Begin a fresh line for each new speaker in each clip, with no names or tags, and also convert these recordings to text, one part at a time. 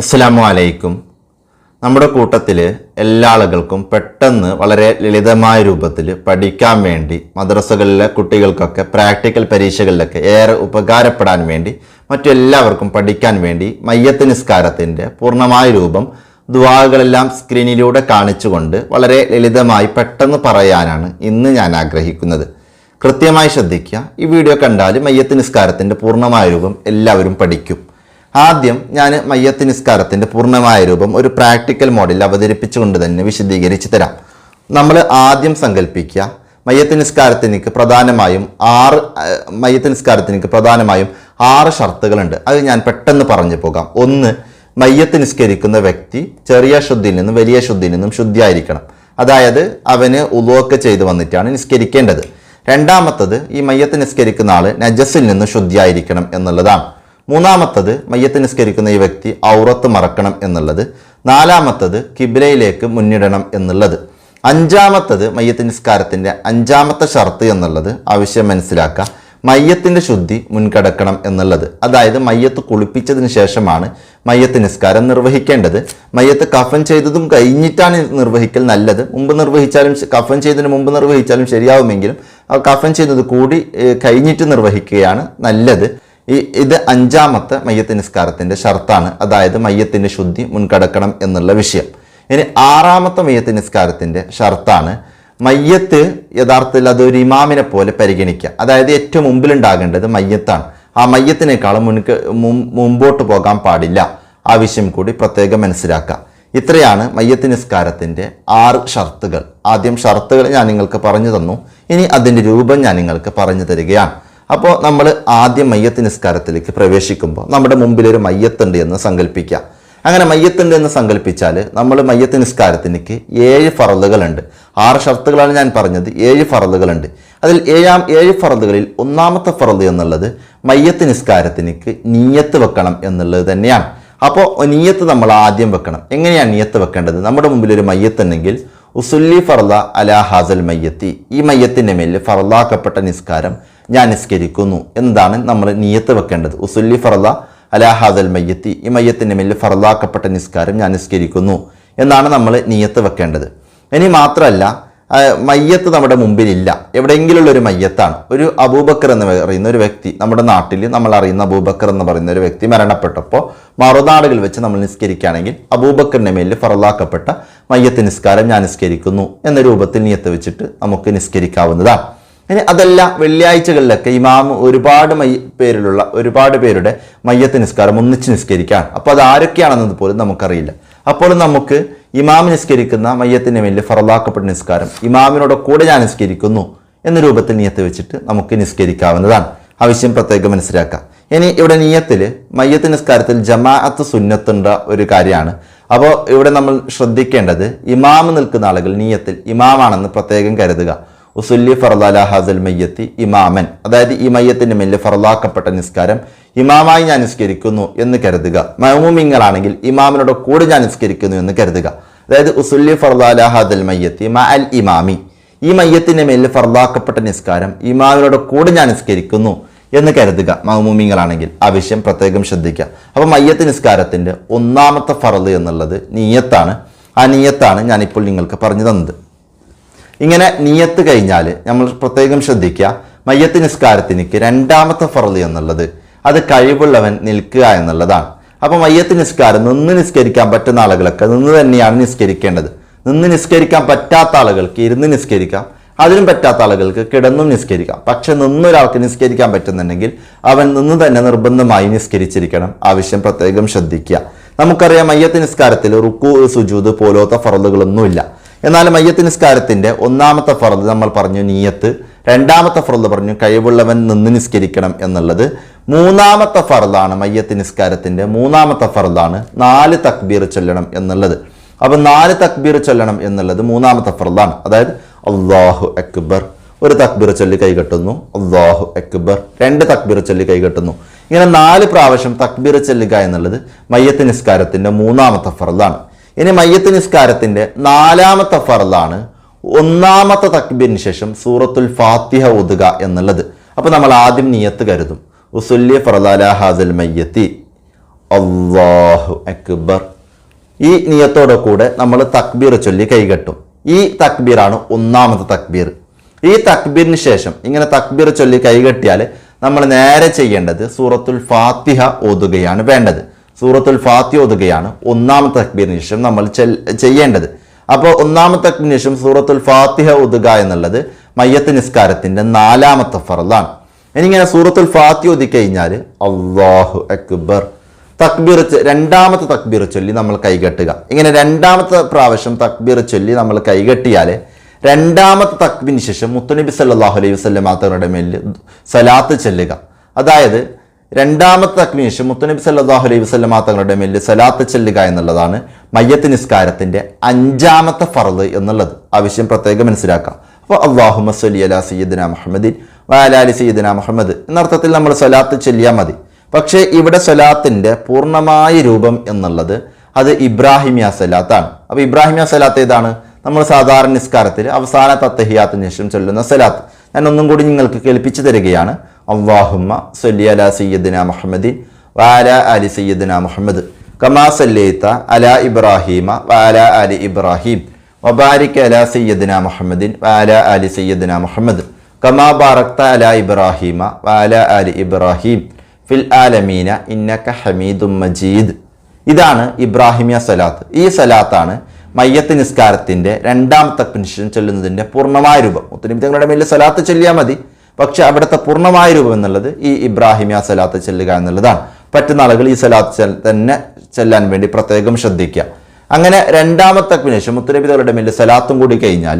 അസ്സലാമു അലൈക്കും. നമ്മുടെ കൂട്ടത്തിൽ എല്ലാ ആളുകൾക്കും പെട്ടെന്ന് വളരെ ലളിതമായ രൂപത്തിൽ പഠിക്കാൻ വേണ്ടി മദ്രസകളിലെ കുട്ടികൾക്കൊക്കെ പ്രാക്ടിക്കൽ പരീക്ഷകളിലൊക്കെ ഏറെ ഉപകാരപ്പെടാൻ വേണ്ടി മറ്റെല്ലാവർക്കും പഠിക്കാൻ വേണ്ടി മയ്യത്ത് നിസ്കാരത്തിൻ്റെ പൂർണ്ണമായ രൂപം ദുആകളെല്ലാം സ്ക്രീനിലൂടെ കാണിച്ചുകൊണ്ട് വളരെ ലളിതമായി പെട്ടെന്ന് പറയാനാണ് ഇന്ന് ഞാൻ ആഗ്രഹിക്കുന്നത്. കൃത്യമായി ശ്രദ്ധിക്കുക. ഈ വീഡിയോ കണ്ടാൽ മയ്യത്ത് നിസ്കാരത്തിൻ്റെ പൂർണ്ണമായ രൂപം എല്ലാവരും പഠിക്കും. ആദ്യം ഞാൻ മയ്യത്ത് നിസ്കാരത്തിൻ്റെ പൂർണ്ണമായ രൂപം ഒരു പ്രാക്ടിക്കൽ മോഡലിൽ അവതരിപ്പിച്ചുകൊണ്ട് തന്നെ വിശദീകരിച്ച് തരാം. നമ്മൾ ആദ്യം സങ്കല്പിക്കുക, മയ്യത്ത് നിസ്കാരത്തിനേക്ക് പ്രധാനമായും 6 ഷർത്തുകളുണ്ട്. അത് ഞാൻ പെട്ടെന്ന് പറഞ്ഞു പോകാം. 1, മയ്യത്ത് നിസ്കരിക്കുന്ന വ്യക്തി ചെറിയ ശുദ്ധിയിൽ നിന്നും വലിയ ശുദ്ധിയിൽ നിന്നും ശുദ്ധിയായിരിക്കണം. അതായത് അവന് ഉളുവൊക്കെ ചെയ്ത് വന്നിട്ടാണ് നിസ്കരിക്കേണ്ടത്. രണ്ടാമത്തത്, ഈ മയ്യത്ത് നിസ്കരിക്കുന്ന ആൾ നജസിൽ നിന്ന് ശുദ്ധിയായിരിക്കണം എന്നുള്ളതാണ്. മൂന്നാമത്തത്, മയ്യത്ത് നിസ്കരിക്കുന്ന ഈ വ്യക്തി ഔറത്ത് മറക്കണം എന്നുള്ളത്. നാലാമത്തത്, കിബ്ലയിലേക്ക് മുന്നിടണം എന്നുള്ളത്. അഞ്ചാമത്തത്, മയ്യത്ത് നിസ്കാരത്തിൻ്റെ 5ാമത്തെ ഷർത്ത് എന്നുള്ളത് ആവശ്യം മനസ്സിലാക്കുക, മയ്യത്തിൻ്റെ ശുദ്ധി മുൻകടക്കണം എന്നുള്ളത്. അതായത് മയ്യത്ത് കുളിപ്പിച്ചതിന് ശേഷമാണ് മയ്യത്ത് നിസ്കാരം നിർവഹിക്കേണ്ടത്. മയ്യത്ത് കഫൻ ചെയ്തതും കഴിഞ്ഞിട്ടാണ് നിർവഹിക്കൽ നല്ലത്. മുമ്പ് നിർവഹിച്ചാലും കഫൻ ചെയ്തതിന് മുമ്പ് നിർവഹിച്ചാലും ശരിയാവുമെങ്കിലും കഫൻ ചെയ്തത് കൂടി കഴിഞ്ഞിട്ട് നിർവഹിക്കുകയാണ് നല്ലത്. ഇത് 5ാമത്തെ മയ്യത്ത് നിസ്കാരത്തിൻ്റെ ഷർത്താണ്. അതായത് മയ്യത്തിൻ്റെ ശുദ്ധി മുൻകടക്കണം എന്നുള്ള വിഷയം. ഇനി 6ാമത്തെ മയ്യത്ത് നിസ്കാരത്തിൻ്റെ ഷർത്താണ് മയ്യത്ത് യഥാർത്ഥത്തിൽ അതൊരു ഇമാമിനെ പോലെ പരിഗണിക്കുക. അതായത് ഏറ്റവും മുമ്പിലുണ്ടാകേണ്ടത് മയ്യത്താണ്. ആ മയ്യത്തിനേക്കാളും മുമ്പോട്ട് പോകാൻ പാടില്ല. ആ വിഷയം കൂടി പ്രത്യേകം മനസ്സിലാക്കുക. ഇത്രയാണ് മയ്യത്ത് നിസ്കാരത്തിൻ്റെ 6 ഷർത്തുകൾ. ആദ്യം ഷർത്തുകൾ ഞാൻ നിങ്ങൾക്ക് പറഞ്ഞു തന്നു. ഇനി അതിൻ്റെ രൂപം ഞാൻ നിങ്ങൾക്ക് പറഞ്ഞു തരികയാണ്. അപ്പോൾ നമ്മൾ ആദ്യം മയ്യത്ത് നിസ്കാരത്തിലേക്ക് പ്രവേശിക്കുമ്പോൾ നമ്മുടെ മുമ്പിലൊരു മയ്യത്തുണ്ട് എന്ന് സങ്കല്പിക്കുക. അങ്ങനെ മയ്യത്തുണ്ട് എന്ന് സങ്കല്പിച്ചാൽ നമ്മൾ മയ്യത്ത് നിസ്കാരത്തിലേക്ക് 7 ഫറളുകളുണ്ട്. 6 ഷർത്തുകളാണ് ഞാൻ പറഞ്ഞത്, 7 ഫറളുകളുണ്ട്. അതിൽ 7 ഫറളുകളിൽ 1ാമത്തെ ഫറള് എന്നുള്ളത് മയ്യത്ത് നിസ്കാരത്തിലേക്ക് നിയ്യത്ത് വെക്കണം എന്നുള്ളത് തന്നെയാണ്. അപ്പോൾ നിയ്യത്ത് നമ്മൾ ആദ്യം വെക്കണം. എങ്ങനെയാണ് നിയ്യത്ത് വെക്കേണ്ടത്? നമ്മുടെ മുമ്പിലൊരു മയ്യത്തുണ്ടെങ്കിൽ ഉസുല്ലി ഫർള അലാ ഹാസൽ മയ്യത്തി, ഈ മയ്യത്തിൻ്റെ മേൽ ഫർളാക്കപ്പെട്ട നിസ്കാരം ഞാൻ നിസ്കരിക്കുന്നു എന്നതാണ് നമ്മൾ നിയ്യത്ത് വെക്കേണ്ടത്. ഉസുല്ലി ഫർള അലാ ഹാസൽ മയ്യത്തി, ഈ മയ്യത്തിൻ്റെ മേൽ ഫർളാക്കപ്പെട്ട നിസ്കാരം ഞാൻ നിസ്കരിക്കുന്നു എന്നാണ് നമ്മൾ നിയ്യത്ത് വെക്കേണ്ടത്. ഇനി മാത്രമല്ല, മയ്യത്ത് നമ്മുടെ മുമ്പിലില്ല, എവിടെയെങ്കിലുള്ള ഒരു മയ്യത്താണ്. ഒരു അബൂബക്കർ എന്ന് പറയുന്ന ഒരു വ്യക്തി, നമ്മുടെ നാട്ടിൽ നമ്മൾ അറിയുന്ന അബൂബക്കർ എന്ന് പറയുന്ന ഒരു വ്യക്തി മരണപ്പെട്ടപ്പോൾ മറുനാടുകൾ വെച്ച് നമ്മൾ നിസ്കരിക്കുകയാണെങ്കിൽ അബൂബക്കറിൻ്റെ മേലിൽ ഫറലാക്കപ്പെട്ട മയ്യത്ത് നിസ്കാരം ഞാൻ നിസ്കരിക്കുന്നു എന്ന രൂപത്തിൽ നിയത്ത് വെച്ചിട്ട് നമുക്ക് നിസ്കരിക്കാവുന്നതാണ്. ഇനി അതല്ല, വെള്ളിയാഴ്ചകളിലൊക്കെ ഇമാം ഒരുപാട് പേരുടെ മയ്യത്ത് നിസ്കാരം ഒന്നിച്ച് നിസ്കരിക്കുകയാണ്. അപ്പോൾ അത് ആരൊക്കെയാണെന്നത് പോലും നമുക്കറിയില്ല. അപ്പോൾ നമുക്ക് ഇമാം നിസ്കരിക്കുന്ന മയ്യത്തിൻ്റെ മേലിൽ ഫറലാക്കപ്പെട്ട നിസ്കാരം ഇമാമിനോട് കൂടെ ഞാൻ നിസ്കരിക്കുന്നു എന്ന രൂപത്തിൽ നിയത്ത് വെച്ചിട്ട് നമുക്ക് നിസ്കരിക്കാവുന്നതാണ്. ആവശ്യം പ്രത്യേകം മനസ്സിലാക്കാം. ഇനി ഇവിടെ നിയത്തിൽ മയ്യത്ത് നിസ്കാരത്തിൽ ജമാഅത്ത് സുന്നത്തുണ്ട ഒരു കാര്യമാണ്. അപ്പോൾ ഇവിടെ നമ്മൾ ശ്രദ്ധിക്കേണ്ടത്, ഇമാം നിൽക്കുന്ന ആളുകൾ നിയത്തിൽ ഇമാമാണെന്ന് പ്രത്യേകം കരുതുക. ഉസുല്ലി ഫർള അലാ ഹാസൽ മയ്യത്തി ഇമാമൻ, അതായത് ഈ മയ്യത്തിൻ്റെ മേലിൽ ഫറലാക്കപ്പെട്ട നിസ്കാരം ഇമാമായി ഞാൻ നിസ്കരിക്കുന്നു എന്ന് കരുതുക. മഅ്മൂമിങ്ങളാണെങ്കിൽ ഇമാമിനോട് കൂടെ ഞാൻ നിസ്കരിക്കുന്നു എന്ന് കരുതുക. അതായത് ഉസുല്ലി ഫർള അലാ ഹാസൽ മയ്യത്തി മഅൽ ഇമാമി, ഈ മയ്യത്തിൻ്റെ മേലിൽ ഫർളാക്കപ്പെട്ട നിസ്കാരം ഇമാമിനോട് കൂടെ ഞാൻ നിസ്കരിക്കുന്നു എന്ന് കരുതുക മഅ്മൂമിങ്ങളാണെങ്കിൽ. ആ വിഷയം പ്രത്യേകം ശ്രദ്ധിക്കുക. അപ്പോൾ മയ്യത്ത് നിസ്കാരത്തിൻ്റെ 1ാമത്തെ ഫർള് എന്നുള്ളത് നിയ്യത്താണ്. ആ നിയ്യത്താണ് ഞാനിപ്പോൾ നിങ്ങൾക്ക് പറഞ്ഞു തന്നത്. ഇങ്ങനെ നിയ്യത്ത് കഴിഞ്ഞാൽ നമ്മൾ പ്രത്യേകം ശ്രദ്ധിക്കുക, മയ്യത്ത് നിസ്കാരത്തിലേക്ക് 2ാമത്തെ ഫർള് എന്നുള്ളത് അത് കഴിവുള്ളവൻ നിൽക്കുക എന്നുള്ളതാണ്. അപ്പോൾ മയ്യത്ത് നിസ്കാരം നിന്ന് നിസ്കരിക്കാൻ പറ്റുന്ന ആളുകളൊക്കെ നിന്ന് തന്നെയാണ് നിസ്കരിക്കേണ്ടത്. നിന്ന് നിസ്കരിക്കാൻ പറ്റാത്ത ആളുകൾക്ക് ഇരുന്ന് നിസ്കരിക്കാം, അതിനും പറ്റാത്ത ആളുകൾക്ക് കിടന്നും നിസ്കരിക്കാം. പക്ഷെ നിന്നൊരാൾക്ക് നിസ്കരിക്കാൻ പറ്റുന്നുണ്ടെങ്കിൽ അവൻ നിന്ന് തന്നെ നിർബന്ധമായി നിസ്കരിച്ചിരിക്കണം. ആവശ്യം പ്രത്യേകം ശ്രദ്ധിക്കുക. നമുക്കറിയാം, മയ്യത്ത് നിസ്കാരത്തിൽ റുക്കൂ സുജൂദ് പോലത്തെ ഫർളുകളൊന്നുമില്ല. എന്നാൽ മയ്യത്ത് നിസ്കാരത്തിൻ്റെ 1ാമത്തെ ഫർള് നമ്മൾ പറഞ്ഞു നിയ്യത്ത്, 2ാമത്തെ ഫർള് പറഞ്ഞു കഴിവുള്ളവൻ നിന്ന് നിസ്കരിക്കണം എന്നുള്ളത്. 3ാമത്തെ ഫർളാണ് മയ്യത്ത് നിസ്കാരത്തിൻ്റെ 3ാമത്തെ ഫർളാണ് 4 തക്ബീർ ചൊല്ലണം എന്നുള്ളത്. അപ്പോൾ 4 തക്ബീർ ചൊല്ലണം എന്നുള്ളത് 3ാമത്തെ ഫർളാണ്. അതായത് അല്ലാഹു അക്ബർ, ഒരു തക്ബീർ ചൊല്ലി കൈകെട്ടുന്നു, അല്ലാഹു അക്ബർ, 2 തക്ബീർ ചൊല്ലി കൈകെട്ടുന്നു. ഇങ്ങനെ 4 പ്രാവശ്യം തക്ബീർ ചൊല്ലുക എന്നുള്ളത് മയ്യത്ത് നിസ്കാരത്തിൻ്റെ 3ാമത്തെ ഫർളാണ്. ഇനി മയ്യത്ത് നിസ്കാരത്തിൻ്റെ 4ാമത്തെ ഫർളാണ് 1ാമത്തെ തക്ബീറിന് ശേഷം സൂറത്തുൽ ഫാത്തിഹ ഓതുക എന്നുള്ളത്. അപ്പോൾ നമ്മൾ ആദ്യം നിയ്യത്ത് കരുതും, ഉസുല്ലി ഫർള അലാ ഹാസൽ മയ്യത്തി അല്ലാഹു അക്ബർ. ഈ നിയത്തോടെ കൂടെ നമ്മൾ തക്ബീർ ചൊല്ലി കൈകെട്ടും. ഈ തക്ബീറാണ് ഒന്നാമത്തെ തക്ബീർ. ഈ തക്ബീറിന് ശേഷം ഇങ്ങനെ തക്ബീർ ചൊല്ലി കൈകെട്ടിയാൽ നമ്മൾ നേരെ ചെയ്യേണ്ടത് സൂറത്തുൽ ഫാത്തിഹ ഓതുകയാണ് വേണ്ടത്. സൂറത്തുൽ ഫാത്തിഹ ഓതുകയാണ് ഒന്നാമത്തെ തക്ബീറിന് ശേഷം നമ്മൾ ചെയ്യേണ്ടത്. അപ്പോൾ ഒന്നാമത്തെ തക്ബീറിന് ശേഷം സൂറത്തുൽ ഫാത്തിഹ ഓതുക എന്നുള്ളത് മയ്യത്ത് നിസ്കാരത്തിന്റെ 4ാമത്തെ ഫർളാണ്. ഇനിങ്ങനെ സൂറത്തുൽ ഫാത്തിഹ ഓതി കഴിഞ്ഞാൽ അല്ലാഹു അക്ബർ തക്ബീർ 2ാമത്തെ തക്ബീർ ചൊല്ലി നമ്മൾ കൈകെട്ടുക. ഇങ്ങനെ 2ാമത്തെ പ്രാവശ്യം തക്ബീർ ചൊല്ലി നമ്മൾ കൈകെട്ടിയാൽ 2ാമത്തെ തക്ബീറിന് ശേഷം മുത്തുനബി സല്ലല്ലാഹു അലൈഹി വസല്ലം തങ്ങളുടെ മേൽ സലാത്ത് ചെല്ലുക. അതായത് 2ാമത്തെ തക്ബീറിന് ശേഷം മുത്തുനബി സല്ലല്ലാഹു അലൈഹി വസല്ലം തങ്ങളുടെ മേൽ സലാത്ത് ചെല്ലുക എന്നുള്ളതാണ് മയ്യത്ത് നിസ്കാരത്തിന്റെ 5ാമത്തെ ഫർള് എന്നുള്ളത്. ആ വിഷയം പ്രത്യേകം മനസ്സിലാക്കാം. അപ്പോൾ അല്ലാഹുമ്മ സ്വല്ലി അലാ സയ്യിദിനാ മുഹമ്മദിൻ വഅലാ ആലി സയ്യിദിനാ മുഹമ്മദ് എന്നർത്ഥത്തിൽ നമ്മൾ സലാത്ത് ചൊല്ലിയാൽ മതി. പക്ഷേ ഇവിടെ സലാത്തിന്റെ പൂർണ്ണമായ രൂപം എന്നുള്ളത് അത് ഇബ്രാഹിമിയ സലാത്താണ്. അപ്പോൾ ഇബ്രാഹിമിയ സലാത്ത് ഏതാണ്? നമ്മൾ സാധാരണ നിസ്കാരത്തിൽ അവസാന തത്തഹിയാത്തിന് ശേഷം ചൊല്ലുന്ന സലാത്ത്. ഞാൻ ഒന്നും കൂടി നിങ്ങൾക്ക് കേൾപ്പിച്ചു തരികയാണ്. അല്ലാഹുമ്മ സ്വല്ലി അലാ സയ്യിദിനാ മുഹമ്മദിൻ വഅലാ ആലി സയ്യിദിനാ മുഹമ്മദ് കമാ സല്ലൈത അലാ ഇബ്രാഹീമ വഅലാ ആലി ഇബ്രാഹിം വബാരിക് അലാ സയ്യിദിനാ മുഹമ്മദിൻ വഅലാ ആലി സയ്യിദിനാ മുഹമ്മദ് കമാ ബാറക്ത അലാ ഇബ്രാഹീമ വഅലാ ആലി ഇബ്രാഹിം ഫിൽ ആലമീന ഇന്നക ഹമീദും മജീദ്. ഇതാണ് ഇബ്രാഹിമിയ സലാത്ത്. ഈ സലാത്താണ് മയ്യത്ത് നിസ്കാരത്തിന്റെ 2ാമത്തെ തക്ബീറിന് ചൊല്ലുന്നതിന്റെ പൂർണ്ണമായ രൂപം. മുത്തുനബി തങ്ങളുടെ മേൽ സലാത്ത് ചൊല്ലിയാൽ മതി. പക്ഷെ അവിടുത്തെ പൂർണ്ണമായ രൂപം എന്നുള്ളത് ഈ ഇബ്രാഹിമിയ സലാത്ത് ചെല്ലുക എന്നുള്ളതാണ്. പറ്റുന്ന ആളുകൾ ഈ സലാത്ത് തന്നെ ചെല്ലാൻ വേണ്ടി പ്രത്യേകം ശ്രദ്ധിക്കുക. അങ്ങനെ 2ാമത്തെ തക്ബീറിന് ശേഷം മുത്തുനബി തങ്ങളുടെ മേൽ സലാത്തും കൂടി കഴിഞ്ഞാൽ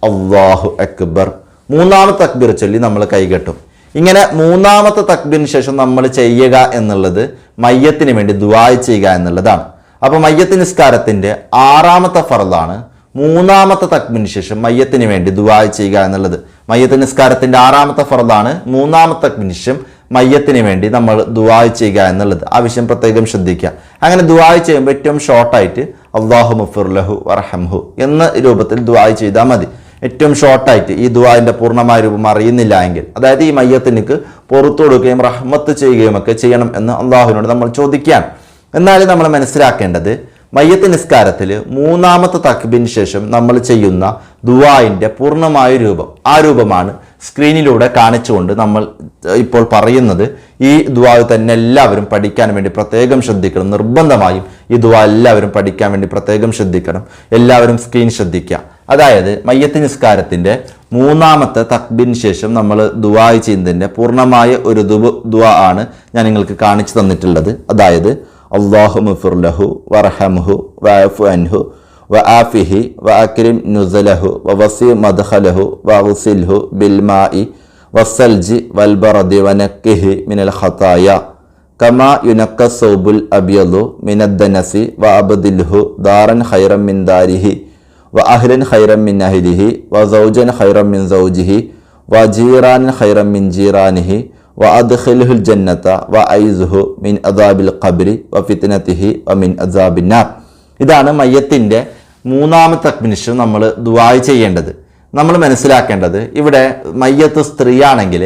അല്ലാഹു അക്ബർ 3ാമത്തെ തക്ബീർ ചൊല്ലി നമ്മൾ കൈകെട്ടും. ഇങ്ങനെ 3ാമത്തെ തക്ബീറിന് ശേഷം നമ്മൾ ചെയ്യുക എന്നുള്ളത് മയ്യത്തിന് വേണ്ടി ദുആ ചെയ്യുക എന്നുള്ളതാണ്. അപ്പോൾ മയ്യത്ത് നിസ്കാരത്തിന്റെ 6ാമത്തെ ഫർളാണ് 3ാമത്തെ തക്ബീറിന് ശേഷം മയ്യത്തിന് വേണ്ടി ദുആ ചെയ്യുക എന്നുള്ളത്. മയ്യത്ത് നിസ്കാരത്തിന്റെ 6ാമത്തെ ഫർളാണ് 3ാമത്തെ തക്ബീറിന് ശേഷം മയ്യത്തിന് വേണ്ടി നമ്മൾ ദുആ ചെയ്യുക എന്നുള്ളത്. ആ വിഷയം പ്രത്യേകം ശ്രദ്ധിക്കുക. അങ്ങനെ ദുആ ചെയ്യുമ്പോൾ ഏറ്റവും ഷോർട്ടായിട്ട് അല്ലാഹുമ്മ ഗ്ഫിർ ലഹു വർഹംഹു എന്ന രൂപത്തിൽ ദുആ ചെയ്താൽ മതി. ഏറ്റവും ഷോർട്ടായിട്ട് ഈ ദുആന്റെ പൂർണ്ണമായ രൂപം അറിയുന്നില്ല എങ്കിൽ, അതായത് ഈ മയ്യത്തിനക്ക് പുറത്തു കൊടുക്കുകയും റഹ്മത്ത് ചെയ്യുകയും ഒക്കെ ചെയ്യണം എന്ന് അള്ളാഹുവിനോട് നമ്മൾ ചോദിക്കുകയാണ്. എന്നാലും നമ്മൾ മനസ്സിലാക്കേണ്ടത് മയ്യത്ത് നിസ്കാരത്തിൽ 3ാമത്തെ തക്ബീറിന് ശേഷം നമ്മൾ ചെയ്യുന്ന ദുആന്റെ പൂർണ്ണമായ രൂപം, ആ രൂപമാണ് സ്ക്രീനിലൂടെ കാണിച്ചുകൊണ്ട് നമ്മൾ ഇപ്പോൾ പറയുന്നത്. ഈ ദുആ തന്നെ എല്ലാവരും പഠിക്കാൻ വേണ്ടി പ്രത്യേകം ശ്രദ്ധിക്കണം. നിർബന്ധമായും ഈ ദുആ എല്ലാവരും പഠിക്കാൻ വേണ്ടി പ്രത്യേകം ശ്രദ്ധിക്കണം. എല്ലാവരും സ്ക്രീൻ ശ്രദ്ധിക്കുക. അതായത് മയ്യത്ത് നിസ്കാരത്തിന്റെ 3ാമത്തെ തക്ബീറിന് ശേഷം നമ്മൾ ദുആ ചെയ്യുന്നതിന്റെ പൂർണ്ണമായ ഒരു ദുആ ആണ് ഞാൻ നിങ്ങൾക്ക് കാണിച്ചു തന്നിട്ടുള്ളത്. അതായത് അല്ലാഹുമ്മ ഗ്ഫിർ ലഹു വർഹംഹു വഅഫു അൻഹു വആഫിഹി വഅക്രിം നുസലഹു വവസി മദ്ഖലഹു വഗ്സിൽഹു ബിൽമാഇ വസ്സൽജി വൽബറദി വനക്കിഹി മിനൽ ഖതായ കമാ യുനക്ക സൗബുൽ അബിയദു മിനദ്ദനസി വഅബ്ദിൽഹു ദാറൻ ഖൈറൻ മിൻ ദാരിഹി വഅഹ്ലൻ ഖൈറൻ മിൻ അഹ്ലിഹി വസൗജൻ ഖൈറൻ മിൻ സൗജിഹി വജീറാനൻ ഖൈറൻ മിൻ ജീറാനിഹി വഅദ്ഖിൽഹുൽ ജന്നത വഅയ്സുഹു മിൻ അദാബിൽ ഖബ്രി വഫിത്നതിഹി വമിൻ അദാബിൻ നാർ. ഇതാണ് മയ്യത്തിന്റെ 3ാമത്തെ തക്ബീറിന് ശേഷം നമ്മൾ ദുആ ചെയ്യേണ്ടത്. നമ്മൾ മനസ്സിലാക്കേണ്ടത് ഇവിടെ മയ്യത്ത് സ്ത്രീയാണെങ്കിൽ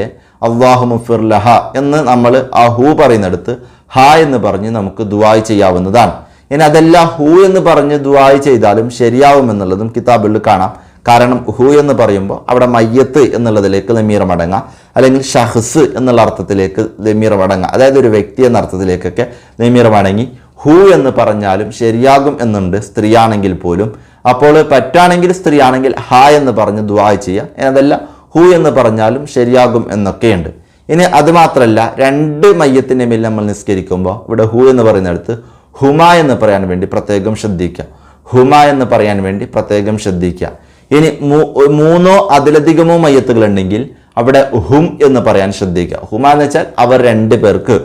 അല്ലാഹുമ്മ ഗ്ഫിർ ലഹ എന്ന് നമ്മൾ ആ ഹൂ പറയുന്നിടത്ത് ഹ എന്ന് പറഞ്ഞ് നമുക്ക് ദുആ ചെയ്യാവുന്നതാണ്. ഇനി അതല്ല ഹൂ എന്ന് പറഞ്ഞ് ദുആ ചെയ്താലും ശരിയാവുമെന്നുള്ളതും കിതാബിൽ കാണാം. കാരണം ഹു എന്ന് പറയുമ്പോൾ അവിടെ മയ്യത്ത് എന്നുള്ളതിലേക്ക് ലമീർ മടങ്ങാം, അല്ലെങ്കിൽ ഷഹ്സ് എന്നുള്ള അർത്ഥത്തിലേക്ക് ലമീർ മടങ്ങാം, അതായത് ഒരു വ്യക്തി എന്ന അർത്ഥത്തിലേക്കൊക്കെ ലമീർ മടങ്ങി ഹു എന്ന് പറഞ്ഞാലും ശരിയാകും എന്നുണ്ട്, സ്ത്രീയാണെങ്കിൽ പോലും. അപ്പോൾ പറ്റാണെങ്കിൽ സ്ത്രീയാണെങ്കിൽ ഹ എന്ന് പറഞ്ഞ് ദുആ ചെയ്യുക, അതല്ല ഹു എന്ന് പറഞ്ഞാലും ശരിയാകും എന്നൊക്കെയുണ്ട്. ഇനി അത് മാത്രമല്ല, 2 മയ്യത്തിൻ്റെ മേൽ നമ്മൾ നിസ്കരിക്കുമ്പോൾ ഇവിടെ ഹു എന്ന് പറയുന്നിടത്ത് ഹുമ എന്ന് പറയാൻ വേണ്ടി പ്രത്യേകം ശ്രദ്ധിക്കുക. ഹുമ എന്ന് പറയാൻ വേണ്ടി പ്രത്യേകം ശ്രദ്ധിക്കുക. ഇനി 3 അതിലധികമോ മയ്യത്തുകൾ ഉണ്ടെങ്കിൽ അവിടെ ഹും എന്ന് പറയാൻ ശ്രദ്ധിക്കുക. ഹുമ എന്ന് വെച്ചാൽ അവർ 2 പേർക്ക്,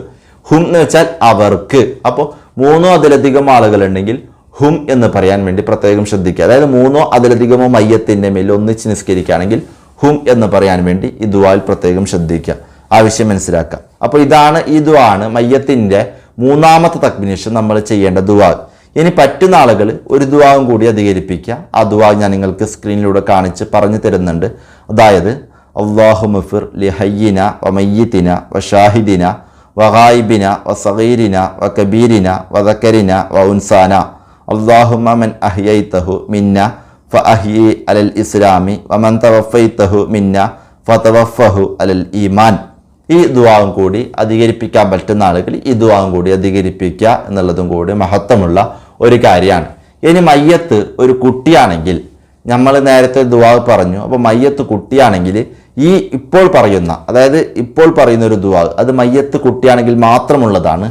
ഹും എന്ന് വെച്ചാൽ അവർക്ക്. അപ്പോൾ 3 അതിലധികം ആളുകൾ ഉണ്ടെങ്കിൽ ഹും എന്ന് പറയാൻ വേണ്ടി പ്രത്യേകം ശ്രദ്ധിക്കുക. അതായത് 3 അതിലധികമോ മയ്യത്തിൻ്റെ മേൽ ഒന്നിച്ച് നിസ്കരിക്കുകയാണെങ്കിൽ ഹും എന്ന് പറയാൻ വേണ്ടി ഈ ദുആയിൽ പ്രത്യേകം ശ്രദ്ധിക്കുക. ആവശ്യം മനസ്സിലാക്കുക. അപ്പോൾ ഇതാണ് ഈ ദുആ ആണ് മയ്യത്തിൻ്റെ 3ാമത്തെ തക്ബീറിന് ശേഷം നമ്മൾ ചെയ്യേണ്ട ദുആ. ഇനി പറ്റുന്ന ആളുകൾ ഒരു ദുആവും കൂടി അധികരിപ്പിക്കുക. ആ ദുആ ഞാൻ നിങ്ങൾക്ക് സ്ക്രീനിലൂടെ കാണിച്ച് പറഞ്ഞു തരുന്നുണ്ട്. അതായത് അല്ലാഹുമ്മ ഗ്ഫിർ ലി ഹയ്യിന വ മയ്യിതിന വ ഷാഹിദിന വഗായിബിന വസഗീരിന വകബീരിന വദകരിന വഉൻസാന അല്ലാഹുമ്മ മൻ അഹ്യൈതഹു മിന്ന ഫഅഹ്യി അലൽ ഇസ്ലാമി വമൻ തവഫൈതഹു മിന്ന ഫതവഫഹു അലൽ ഈമാൻ. ഈ ദുആവും കൂടി അധികരിപ്പിക്കാൻ പറ്റുന്ന ആളുകൾ ഈ ദുആവും കൂടി അധികരിപ്പിക്കുക എന്നുള്ളതും കൂടി മഹത്വമുള്ള ഒരു കാര്യമാണ്. ഇനി മയ്യത്ത് ഒരു കുട്ടിയാണെങ്കിൽ, നമ്മൾ നേരത്തെ ദുആ പറഞ്ഞു, അപ്പോൾ മയ്യത്ത് കുട്ടിയാണെങ്കിൽ ഈ ഇപ്പോൾ പറയുന്ന, അതായത് ഇപ്പോൾ പറയുന്ന ഒരു ദുആ അത് മയ്യത്ത് കുട്ടിയാണെങ്കിൽ മാത്രമുള്ളതാണ്.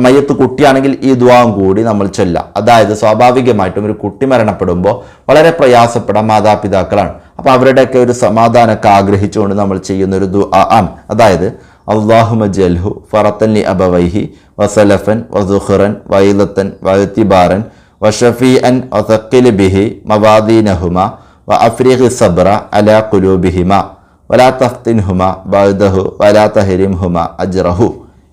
മയ്യത്ത് കുട്ടിയാണെങ്കിൽ ഈ ദുആവും കൂടി നമ്മൾ ചൊല്ലാം. അതായത് സ്വാഭാവികമായിട്ടും ഒരു കുട്ടി മരണപ്പെടുമ്പോൾ വളരെ പ്രയാസപ്പെടാൻ മാതാപിതാക്കളാണ്. അപ്പോൾ അവരുടെയൊക്കെ ഒരു സമാധാനമൊക്കെ ആഗ്രഹിച്ചുകൊണ്ട് നമ്മൾ ചെയ്യുന്ന ഒരു ദുആ ആണ്. അതായത് അല്ലാഹുമ്മ ജൽഹു ഫറത്തൻ ലി അബവൈഹി വസലഫൻ വസുഖറൻ വൈലത്തൻ വഅതിബാറൻ വഷഫീഅൻ വതഖിൽ ബിഹി മവാദീനഹുമ വഅഫ്രിഖി സബ്ര അലാ ഖുലൂബിഹിമ വലാ തഫ്തിൻഹുമ ബഅദഹു വലാ തഹരിംഹുമ അജ്റഹു.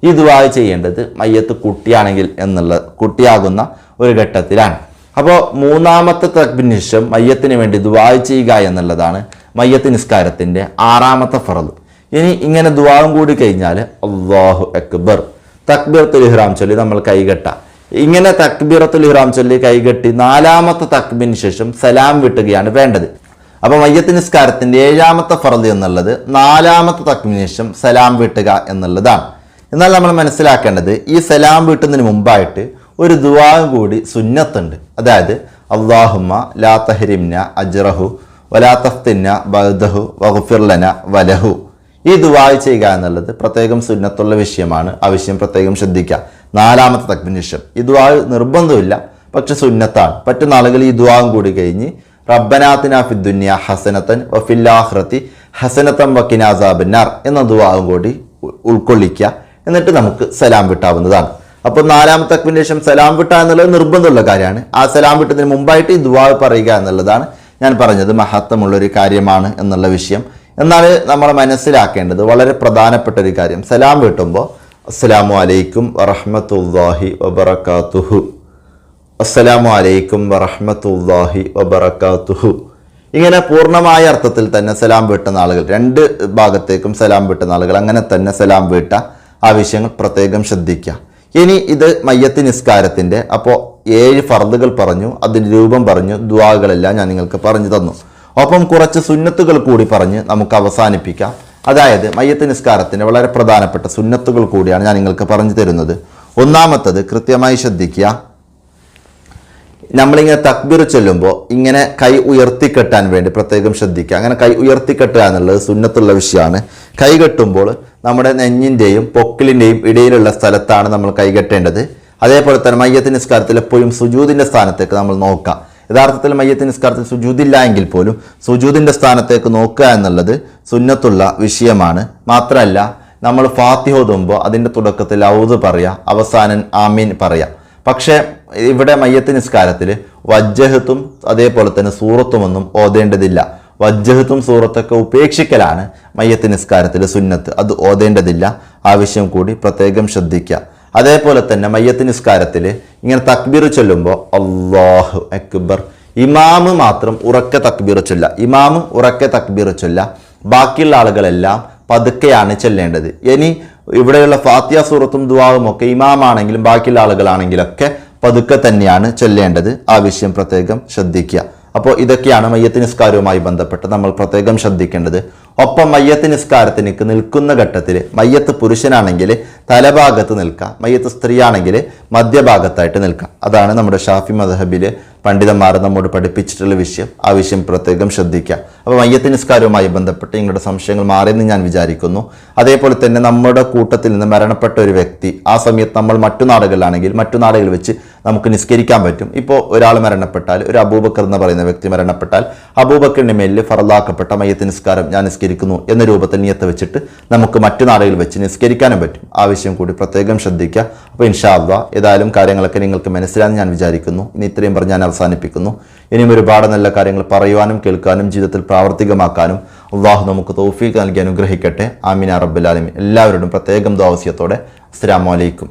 ഈ ദുആ ചെയ്യേണ്ടത് മയ്യത്ത് കുട്ടിയാണെങ്കിൽ എന്നുള്ള കുട്ടിയാകുന്ന ഒരു ഘട്ടത്തിലാണ്. അപ്പോൾ മൂന്നാമത്തെ തക്ബീറിന് ശേഷം മയ്യത്തിന് വേണ്ടി ദുആ ചെയ്യുക എന്നുള്ളതാണ് മയ്യത്ത് നിസ്കാരത്തിൻ്റെ 6ാമത്തെ ഫർള്. ഇനി ഇങ്ങനെ ദുആവും കൂടി കഴിഞ്ഞാൽ അല്ലാഹു അക്ബർ തക്ബീറത്തുൽ ഇഹ്റാം ചൊല്ലി നമ്മൾ കൈകെട്ടാം. ഇങ്ങനെ തക്ബീറത്തുൽ ഇഹ്റാം ചൊല്ലി കൈകെട്ടി 4ാമത്തെ തക്ബീറിന് ശേഷം സലാം വിട്ടുകയാണ് വേണ്ടത്. അപ്പോൾ മയ്യത്ത് നിസ്കാരത്തിൻ്റെ 7ാമത്തെ ഫർള് എന്നുള്ളത് 4ാമത്തെ തക്ബീറിന് ശേഷം സലാം വിട്ടുക എന്നുള്ളതാണ്. എന്നാൽ നമ്മൾ മനസ്സിലാക്കേണ്ടത് ഈ സലാം വീട്ടുന്നതിന് മുമ്പായിട്ട് ഒരു ദുആവും കൂടി സുന്നത്തുണ്ട്. അതായത് അല്ലാഹുമ്മ ലാ തഹരിംന അജ്റഹു വലാ തഫ്തിന്ന ബഅദഹു വഗ്ഫിർ ലന വലഹു. ഈ ദുആ ചെയ്യുക എന്നുള്ളത് പ്രത്യേകം സുന്നത്തുള്ള വിഷയമാണ്. ആ വിഷയം പ്രത്യേകം ശ്രദ്ധിക്കുക. 4ാമത്തെ തക്ബീറിന് ശേഷം ഈ ദുആ നിർബന്ധമില്ല, പക്ഷെ സുന്നത്താണ്. പറ്റുന്ന ആളുകൾ ഈ ദുആവും കൂടി കഴിഞ്ഞ് റബ്ബനാതിനാ ഫിദ്ദുനിയ ഹസനതൻ വഫിൽ ആഖിറതി ഹസനതൻ വഖിനാ അസാബന്നാർ എന്ന ദുആവും കൂടി ഉൾക്കൊള്ളിക്കുക. എന്നിട്ട് നമുക്ക് സലാം വിട്ടാവുന്നതാണ്. അപ്പോൾ 4ാമത്തെ തക്ബീറിന് ശേഷം സലാം വിട്ട എന്നുള്ളത് നിർബന്ധമുള്ള കാര്യമാണ്. ആ സലാം വിട്ടതിന് മുമ്പായിട്ട് ഈ ദുആ പറയുക എന്നുള്ളതാണ് ഞാൻ പറഞ്ഞത് മഹത്വമുള്ളൊരു കാര്യമാണ് എന്നുള്ള വിഷയം. എന്നാൽ നമ്മൾ മനസ്സിലാക്കേണ്ടത് വളരെ പ്രധാനപ്പെട്ട ഒരു കാര്യം, സലാം വീട്ടുമ്പോൾ അസ്സലാമു അലൈക്കും വറഹ്മത്തുള്ളാഹി വബറകാതുഹു, അസ്സലാമു അലൈക്കും വറഹ്മത്തുള്ളാഹി വബറകാതുഹു. ഇങ്ങനെ പൂർണ്ണമായ അർത്ഥത്തിൽ തന്നെ സലാം വീട്ടുന്ന ആളുകൾ, 2 ഭാഗത്തേക്കും സലാം വീട്ടുന്ന ആളുകൾ അങ്ങനെ തന്നെ സലാം വീട്ട ആ വിഷയങ്ങൾ പ്രത്യേകം ശ്രദ്ധിക്കുക. ഇനി ഇത് മയ്യത്ത് നിസ്കാരത്തിൻ്റെ അപ്പോൾ 7 ഫർളുകൾ പറഞ്ഞു, അതിൻ്റെ രൂപം പറഞ്ഞു, ദുആകളെല്ലാം ഞാൻ നിങ്ങൾക്ക് പറഞ്ഞു തന്നു. ഒപ്പം കുറച്ച് സുന്നത്തുകൾ കൂടി പറഞ്ഞ് നമുക്ക് അവസാനിപ്പിക്കാം. അതായത് മയ്യത്ത് നിസ്കാരത്തിൻ്റെ വളരെ പ്രധാനപ്പെട്ട സുന്നത്തുകൾ കൂടിയാണ് ഞാൻ നിങ്ങൾക്ക് പറഞ്ഞു തരുന്നത്. ഒന്നാമത്തത് കൃത്യമായി ശ്രദ്ധിക്കുക, നമ്മളിങ്ങനെ തക്ബീർ ചൊല്ലുമ്പോൾ ഇങ്ങനെ കൈ ഉയർത്തിക്കെട്ടാൻ വേണ്ടി പ്രത്യേകം ശ്രദ്ധിക്കുക. അങ്ങനെ കൈ ഉയർത്തിക്കെട്ടുക എന്നുള്ളത് സുന്നത്തുള്ള വിഷയമാണ്. കൈ കെട്ടുമ്പോൾ നമ്മുടെ നെഞ്ഞിൻ്റെയും പൊക്കിളിൻ്റെയും ഇടയിലുള്ള സ്ഥലത്താണ് നമ്മൾ കൈകെട്ടേണ്ടത്. അതേപോലെ തന്നെ മയ്യത്ത് നിസ്കാരത്തിൽ എപ്പോഴും സുജൂദിൻ്റെ സ്ഥാനത്തേക്ക് നമ്മൾ നോക്കുക. യഥാർത്ഥത്തിൽ മയ്യത്ത് നിസ്കാരത്തിൽ സുജൂദില്ല എങ്കിൽ പോലും സുജൂദിൻ്റെ സ്ഥാനത്തേക്ക് നോക്കുക എന്നുള്ളത് സുന്നത്തുള്ള വിഷയമാണ്. മാത്രമല്ല നമ്മൾ ഫാത്തിഹ ഓതുമ്പോൾ അതിൻ്റെ തുടക്കത്തിൽ ഔദ് പറയുക, അവസാനം ആമീൻ പറയുക. പക്ഷേ ഇവിടെ മയ്യത്ത് നിസ്കാരത്തിൽ വജ്ജഹത്തും അതേപോലെ തന്നെ സൂറത്തുമൊന്നും ഓതേണ്ടതില്ല. വജ്ജഹത്തും സൂറത്തൊക്കെ ഉപേക്ഷിക്കലാണ് മയ്യത്ത് നിസ്കാരത്തിൽ സുന്നത്ത്, അത് ഓതേണ്ടതില്ല. ആവശ്യം കൂടി പ്രത്യേകം ശ്രദ്ധിക്കുക. അതേപോലെ തന്നെ മയ്യത്ത് നിസ്കാരത്തിൽ ഇങ്ങനെ തക്ബീർ ചൊല്ലുമ്പോൾ അല്ലാഹു അക്ബർ, ഇമാമ് മാത്രം ഉറക്കെ തക്ബീർ ചൊല്ല, ഇമാമ് ഉറക്കെ തക്ബീർ ചൊല്ല, ബാക്കിയുള്ള ആളുകളെല്ലാം പതുക്കെയാണ് ചൊല്ലേണ്ടത്. ഇനി ഇവിടെയുള്ള ഫാത്തിഹ സൂറത്തും ദുആവും ഒക്കെ ഇമാമാണെങ്കിലും ബാക്കിയുള്ള ആളുകളാണെങ്കിലൊക്കെ പതുക്കെ തന്നെയാണ് ചൊല്ലേണ്ടത്. ആ വിഷയം പ്രത്യേകം ശ്രദ്ധിക്കുക. അപ്പോൾ ഇതൊക്കെയാണ് മയ്യത്ത് നിസ്കാരവുമായി ബന്ധപ്പെട്ട് നമ്മൾ പ്രത്യേകം ശ്രദ്ധിക്കേണ്ടത്. ഒപ്പം മയ്യത്ത് നിസ്കാരത്തിന് നിൽക്കുന്ന ഘട്ടത്തിൽ മയ്യത്ത് പുരുഷനാണെങ്കിൽ തലഭാഗത്ത് നിൽക്കുക, മയ്യത്ത് സ്ത്രീ ആണെങ്കിൽ മധ്യഭാഗത്തായിട്ട് നിൽക്കുക. അതാണ് നമ്മുടെ ഷാഫി മദ്ഹബിൽ പണ്ഡിതന്മാർ നമ്മോട് പഠിപ്പിച്ചിട്ടുള്ള വിഷയം. ആ വിഷയം പ്രത്യേകം ശ്രദ്ധിക്കുക. അപ്പോൾ മയ്യത്ത് നിസ്കാരവുമായി ബന്ധപ്പെട്ട് നിങ്ങളുടെ സംശയങ്ങൾ മാറിയെന്ന് ഞാൻ വിചാരിക്കുന്നു. അതേപോലെ തന്നെ നമ്മുടെ കൂട്ടത്തിൽ നിന്ന് മരണപ്പെട്ട ഒരു വ്യക്തി ആ സമയത്ത് നമ്മൾ മറ്റു നാടുകളിലാണെങ്കിൽ മറ്റു നാടുകളിൽ വെച്ച് നമുക്ക് നിസ്കരിക്കാൻ പറ്റും. ഇപ്പോൾ ഒരാൾ മരണപ്പെട്ടാൽ, ഒരു അബൂബക്കർ എന്ന് പറയുന്ന വ്യക്തി മരണപ്പെട്ടാൽ അബൂബക്കറിന്റെ മേലിൽ ഫറലാക്കപ്പെട്ട മയ്യത്ത് നിസ്കാരം ഞാൻ നിസ്കരിക്കുന്നു എന്ന രൂപത്തിൽ നിയത്ത് വെച്ചിട്ട് നമുക്ക് മറ്റു നാടുകളിൽ വെച്ച് നിസ്കരിക്കാനും പറ്റും. ആവശ്യം കൂടി പ്രത്യേകം ശ്രദ്ധിക്കുക. അപ്പോൾ ഇൻഷാ അല്ലാഹ് ഏതായാലും കാര്യങ്ങളൊക്കെ നിങ്ങൾക്ക് മനസ്സിലാണെന്ന് ഞാൻ വിചാരിക്കുന്നു. ഇനി ഇത്രയും പറഞ്ഞ് ഞാൻ അവസാനിപ്പിക്കുന്നു. ഇനിയും ഒരുപാട് നല്ല കാര്യങ്ങൾ പറയുവാനും കേൾക്കാനും ജീവിതത്തിൽ പ്രാവർത്തികമാക്കാനും അല്ലാഹു നമുക്ക് തൗഫീഖ് നൽകി അനുഗ്രഹിക്കട്ടെ. ആമീൻ യാ റബ്ബൽ ആലമീൻ. എല്ലാവരോടും പ്രത്യേകം ദുആ വസിയത്തോടെ അസ്സലാമു അലൈക്കും.